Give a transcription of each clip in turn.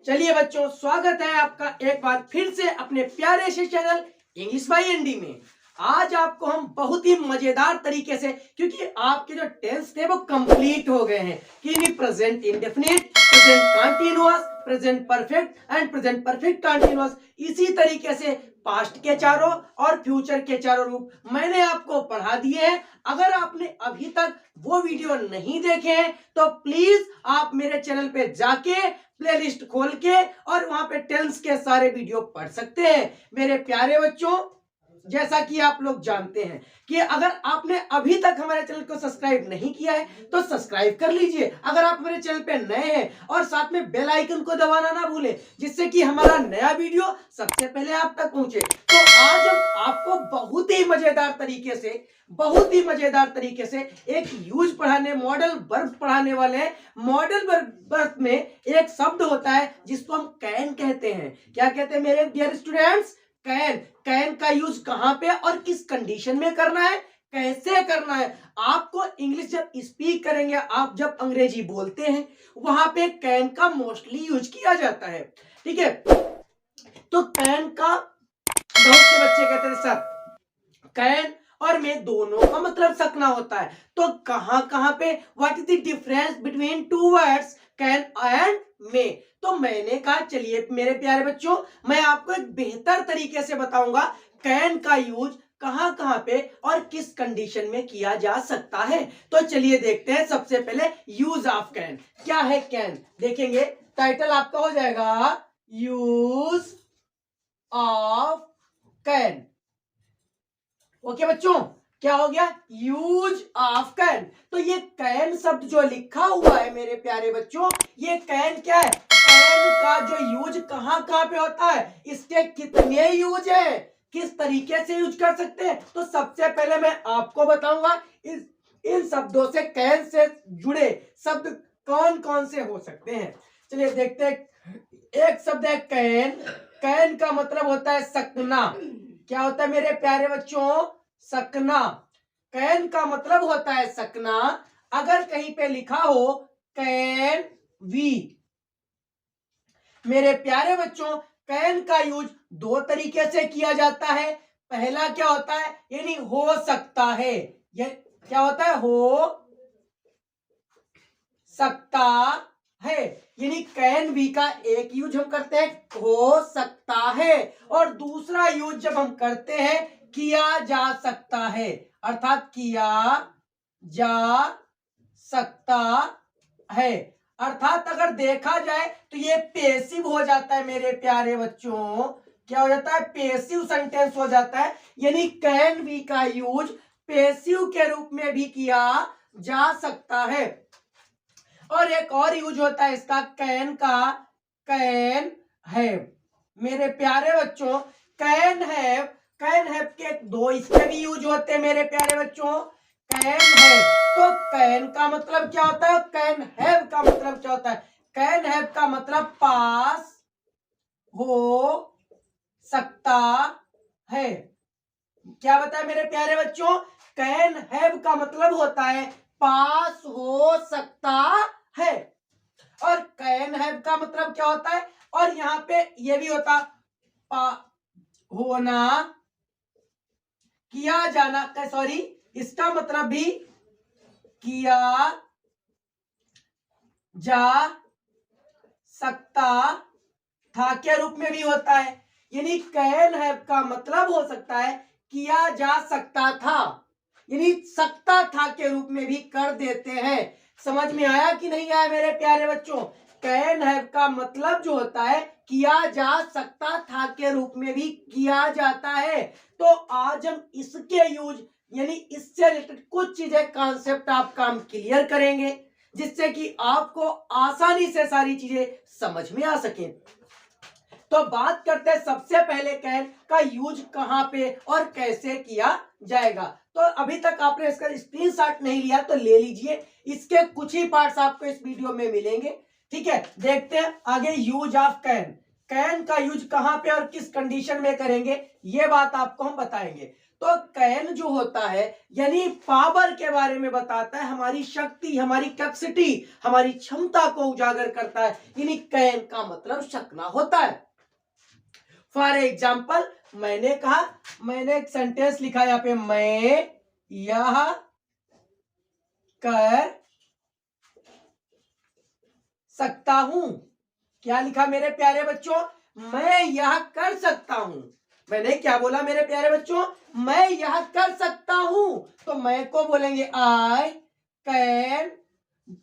चलिए बच्चों, स्वागत है आपका एक बार फिर से अपने प्यारे से चैनल इंग्लिश बाय एनडी में। आज आपको हम बहुत ही मजेदार तरीके से, क्योंकि आपके जो टेंस थे वो कंप्लीट हो गए हैं कि present indefinite, present continuous, present perfect and present perfect continuous, इसी तरीके से पास्ट के चारों और फ्यूचर के चारों रूप मैंने आपको पढ़ा दिए हैं। अगर आपने अभी तक वो वीडियो नहीं देखे हैं तो प्लीज आप मेरे चैनल पे जाके प्लेलिस्ट खोल के और वहां पे टेंस के सारे वीडियो पढ़ सकते हैं। मेरे प्यारे बच्चों, जैसा कि आप लोग जानते हैं कि अगर आपने अभी तक हमारे चैनल को सब्सक्राइब नहीं किया है तो सब्सक्राइब कर लीजिए। अगर आप हमारे चैनल पे नए हैं और साथ में बेल आइकन को दबाना ना भूलें, जिससे कि हमारा नया वीडियो सबसे पहले आप तक पहुंचे। तो आज हम आपको बहुत ही मजेदार तरीके से एक यूज पढ़ाने, मॉडल वर्ब पढ़ाने वाले हैं। मॉडल वर्ब में एक शब्द होता है जिसको हम कैन कहते हैं। क्या कहते हैं मेरे डियर स्टूडेंट्स? कैन। कैन का यूज कहां पे और किस कंडीशन में करना है, कैसे करना है? आपको इंग्लिश जब स्पीक करेंगे, आप जब अंग्रेजी बोलते हैं, वहां पे कैन का मोस्टली यूज किया जाता है। ठीक है, तो कैन का बहुत से बच्चे कहते हैं सर कैन और में दोनों का मतलब सकना होता है, तो कहां कहां पे what is the difference between two words can and मे? तो मैंने कहा चलिए मेरे प्यारे बच्चों, मैं आपको एक बेहतर तरीके से बताऊंगा कैन का यूज कहां कहां पे और किस कंडीशन में किया जा सकता है। तो चलिए देखते हैं। सबसे पहले यूज ऑफ कैन। क्या है कैन? देखेंगे, टाइटल आपका हो जाएगा यूज ऑफ कैन। ओके बच्चों, क्या हो गया? Use of can. तो ये कैन शब्द जो लिखा हुआ है मेरे प्यारे बच्चों, ये कैन क्या है? कैन का जो यूज कहां कहां पे होता है, इसके कितने यूज है, किस तरीके से यूज कर सकते हैं। तो सबसे पहले मैं आपको बताऊंगा इन शब्दों से, कैन से जुड़े शब्द कौन कौन से हो सकते हैं। चलिए देखते हैं। एक शब्द है कैन। कैन का मतलब होता है सकना। क्या होता है मेरे प्यारे बच्चों? सकना। कैन का मतलब होता है सकना। अगर कहीं पे लिखा हो कैन वी, मेरे प्यारे बच्चों, कैन का यूज दो तरीके से किया जाता है। पहला क्या होता है, यानी हो सकता है। ये क्या होता है? हो सकता है, यानी कैन बी का एक यूज हम करते हैं हो सकता है, और दूसरा यूज जब हम करते हैं किया जा सकता है, अर्थात किया जा सकता है। अर्थात अगर देखा जाए तो ये पेसिव हो जाता है मेरे प्यारे बच्चों। क्या हो जाता है? पेसिव सेंटेंस हो जाता है, यानी कैन बी का यूज पेसिव के रूप में भी किया जा सकता है। और एक और यूज होता है इसका कैन का, कैन हैव। मेरे प्यारे बच्चों, कैन हैव, कैन हैव के दो इसके भी यूज होते हैं मेरे प्यारे बच्चों। कैन हैव, तो कैन का मतलब क्या होता है, कैन हैव का मतलब क्या होता है? कैन हैव का मतलब पास हो सकता है। क्या बताया मेरे प्यारे बच्चों? कैन हैव का मतलब होता है पास हो सकता है। और कैन हैव का मतलब क्या होता है? और यहां पे ये भी होता होना, किया जाना, सॉरी, इसका मतलब भी किया जा सकता था के रूप में भी होता है। यानी कैन हैव का मतलब हो सकता है किया जा सकता था, यानी सकता था के रूप में भी कर देते हैं। समझ में आया कि नहीं आया मेरे प्यारे बच्चों? कैन हैव का मतलब जो होता है किया जा सकता था के रूप में भी किया जाता है। तो आज हम इसके यूज, यानी इससे रिलेटेड कुछ चीजें, कॉन्सेप्ट आपका हम क्लियर करेंगे, जिससे कि आपको आसानी से सारी चीजें समझ में आ सके। तो बात करते हैं सबसे पहले कैन का यूज कहां पे और कैसे किया जाएगा। तो अभी तक आपने इसका स्क्रीनशॉट नहीं लिया तो ले लीजिए, इसके कुछ ही पार्ट्स आपको इस वीडियो में मिलेंगे। ठीक है, देखते हैं आगे। यूज ऑफ कैन, कैन का यूज कहां पे और किस कंडीशन में करेंगे, ये बात आपको हम बताएंगे। तो कैन जो होता है यानी पावर के बारे में बताता है, हमारी शक्ति, हमारी कैपेसिटी, हमारी क्षमता को उजागर करता है, यानी कैन का मतलब सकना होता है। फॉर एग्जाम्पल मैंने कहा, मैंने एक सेंटेंस लिखा यहाँ पे, मैं यह कर सकता हूं। क्या लिखा मेरे प्यारे बच्चों? मैं यह कर सकता हूं। मैंने क्या बोला मेरे प्यारे बच्चों? मैं यह कर सकता हूं। तो मैं को बोलेंगे आई कैन।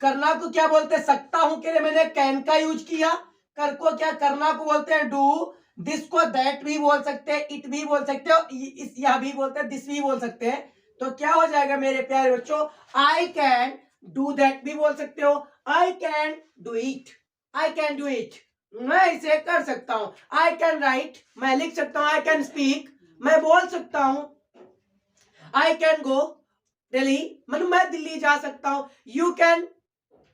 करना को क्या बोलते हैं? सकता हूं के लिए मैंने कैन का यूज किया। कर को क्या करना को बोलते हैं? डू। दिस को दैट भी बोल सकते हैं, इट भी बोल सकते हो, इस यह भी बोलते हैं, दिस भी बोल सकते हैं। तो क्या हो जाएगा मेरे प्यारे बच्चों? आई कैन डू दैट भी बोल सकते हो, I can do it, I can do it, मैं इसे कर सकता हूं। आई कैन राइट, मैं लिख सकता हूं। आई कैन स्पीक, मैं बोल सकता हूं। आई कैन गो दिल्ली, मतलब मैं दिल्ली जा सकता हूं। यू कैन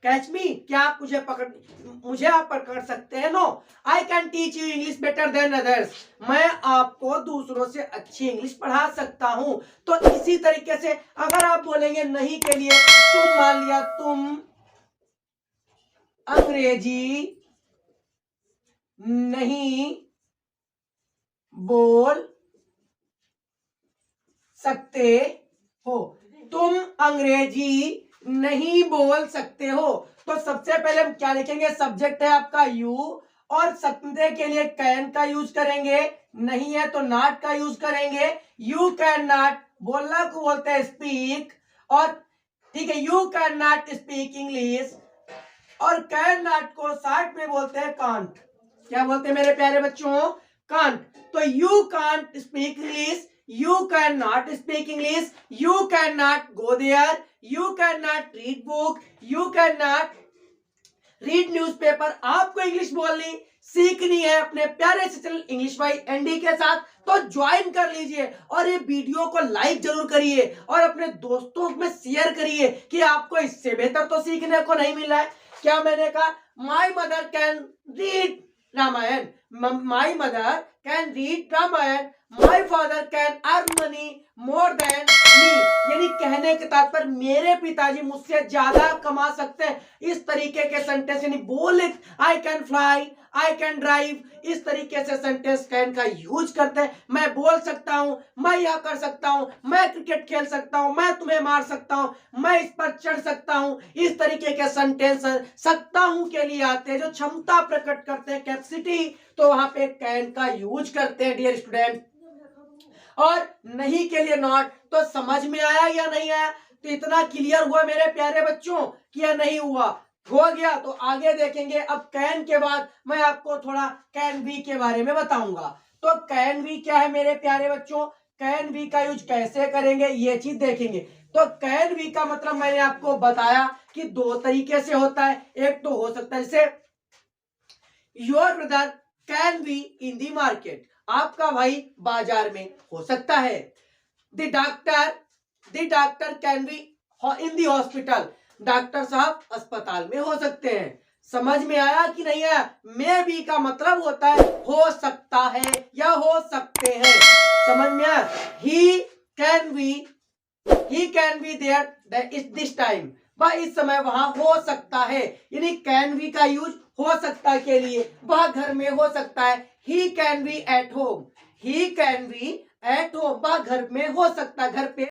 कैच मी, क्या आप मुझे आप पकड़ सकते हैं? No. I can teach you English better than others, मैं आपको दूसरों से अच्छी इंग्लिश पढ़ा सकता हूं। तो इसी तरीके से अगर आप बोलेंगे नहीं के लिए, तुम मान लिया तुम अंग्रेजी नहीं बोल सकते हो, तुम अंग्रेजी नहीं बोल सकते हो। तो सबसे पहले हम क्या लिखेंगे? सब्जेक्ट है आपका यू, और सकते के लिए कैन का यूज करेंगे, नहीं है तो नॉट का यूज करेंगे। यू कैन नॉट, बोलना को बोलते हैं स्पीक, और ठीक है, you can not speak English, और कैन नॉट को शॉर्ट में बोलते हैं कांट। क्या बोलते हैं मेरे प्यारे बच्चों? कांट। तो you can't speak English, you cannot speak English, you cannot go there, you cannot read book, you cannot read newspaper। आपको इंग्लिश बोलनी सीखनी है अपने प्यारे से चैनल इंग्लिश बाय एनडी के साथ, तो ज्वाइन कर लीजिए और ये वीडियो को लाइक जरूर करिए और अपने दोस्तों में शेयर करिए कि आपको इससे बेहतर तो सीखने को नहीं मिला है। क्या मैंने कहा? My mother can read Ramayan, my mother can read Ramayan, my father can earn money more than me, यानी कहने के तात्पर्य मेरे पिताजी मुझसे ज्यादा कमा सकते हैं। इस तरीके के सेंटेंस यानी बोल, I can fly, I can drive, इस तरीके से सेंटेंस कैन का यूज करते हैं। मैं बोल सकता हूं, मैं यह कर सकता हूं, मैं क्रिकेट खेल सकता हूं, मैं तुम्हें मार सकता हूं, मैं इस पर चढ़ सकता हूं, इस तरीके के सेंटेंस सकता हूं के लिए आते हैं जो क्षमता प्रकट करते हैं, कैपेसिटी, तो वहां पे कैन का यूज करते हैं डियर स्टूडेंट। और नहीं के लिए नॉट। तो समझ में आया या नहीं आया? तो इतना क्लियर हुआ मेरे प्यारे बच्चों कि या नहीं हुआ? हो गया। तो आगे देखेंगे। अब कैन के बाद मैं आपको थोड़ा कैन बी के बारे में बताऊंगा। तो कैन बी क्या है मेरे प्यारे बच्चों? कैन बी का यूज कैसे करेंगे ये चीज देखेंगे। तो कैन बी का मतलब मैंने आपको बताया कि दो तरीके से होता है। एक तो हो सकता है जैसे your brother can be in the market, आपका भाई बाजार में हो सकता है। The doctor can be in the hospital, doctor साहब अस्पताल में हो सकते हैं। समझ में आया कि नहीं आया? मे बी का मतलब होता है हो सकता है या हो सकते हैं। समझ में आया? He can be there this time, वह इस समय वहां हो सकता है, यानी कैन बी का यूज हो सकता है के लिए, वह घर में हो सकता है। ही can B at home, he can B at home, वह घर में हो सकता है, घर पे